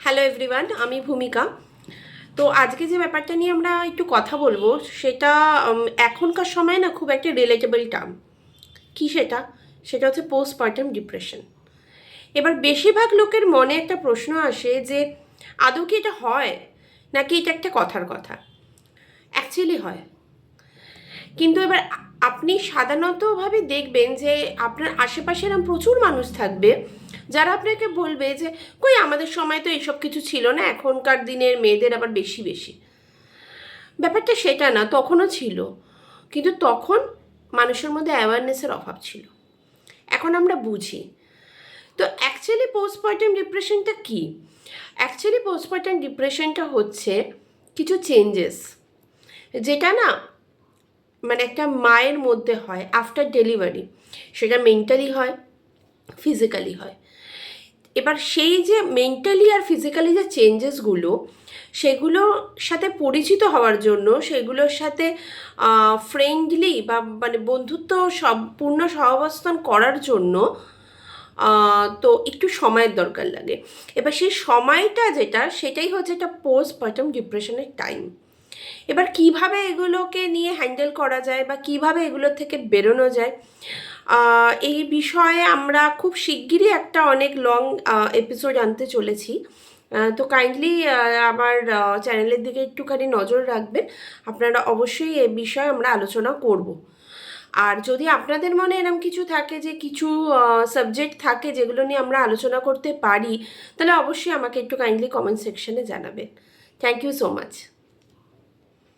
Hello everyone, আমি ভূমিকা। তো আজকে যে ব্যাপারটা নিয়ে আমরা একটু কথা বলবো সেটা এখনকার সময় না খুব একটা রিলেটেবল টার্ম। কি সেটা? সেটা হচ্ছে পোস্টপার্টাম ডিপ্রেশন। এবার বেশিরভাগ লোকের মনে একটা প্রশ্ন আসে যে আদৌ কি এটা হয়, নাকি এটা একটা কথার কথা। অ্যাকচুয়ালি হয়, কিন্তু এবার আপনি সাধারণতভাবে দেখবেন যে আপনার আশেপাশে এরকম প্রচুর মানুষ থাকবে যারা আপনাকে বলবে যে কই আমাদের সময় তো এইসব কিছু ছিল না, এখনকার দিনের মেয়েদের আবার বেশি বেশি। ব্যাপারটা সেটা না, তখনও ছিল, কিন্তু তখন মানুষের মধ্যে অ্যাওয়ারনেসের অভাব ছিল। এখন আমরা বুঝি। তো অ্যাকচুয়ালি পোস্টপার্টাম ডিপ্রেশনটা কী? অ্যাকচুয়ালি পোস্টপার্টাম ডিপ্রেশনটা হচ্ছে কিছু চেঞ্জেস, যেটা না মানে একটা মায়ের মধ্যে হয় আফটার ডেলিভারি। সেটা মেন্টালি হয়, ফিজিক্যালি হয়। এবার সেই যে মেন্টালি আর ফিজিক্যালি যে চেঞ্জেসগুলো, সেগুলোর সাথে পরিচিত হওয়ার জন্য, সেগুলোর সাথে ফ্রেন্ডলি বা মানে বন্ধুত্ব পূর্ণ সহাবস্থান করার জন্য তো একটু সময়ের দরকার লাগে। এবার সেই সময়টা যেটা, সেটাই হচ্ছে একটা পোস্টপার্টাম ডিপ্রেশনের টাইম। এবার কিভাবে এগুলোকে নিয়ে হ্যান্ডেল করা যায় বা কিভাবে এগুলোর থেকে বেরোনো যায়, এই বিষয়ে আমরা খুব শিগগিরই একটা অনেক লং এপিসোড আনতে চলেছি। তো কাইন্ডলি আমার চ্যানেলের দিকে একটুখানি নজর রাখবেন। আপনারা অবশ্যই এ বিষয়ে আমরা আলোচনা করব। আর যদি আপনাদের মনে এরকম কিছু থাকে যে কিছু সাবজেক্ট থাকে যেগুলো নিয়ে আমরা আলোচনা করতে পারি, তাহলে অবশ্যই আমাকে একটু কাইন্ডলি কমেন্ট সেকশনে জানাবেন। Thank you so much.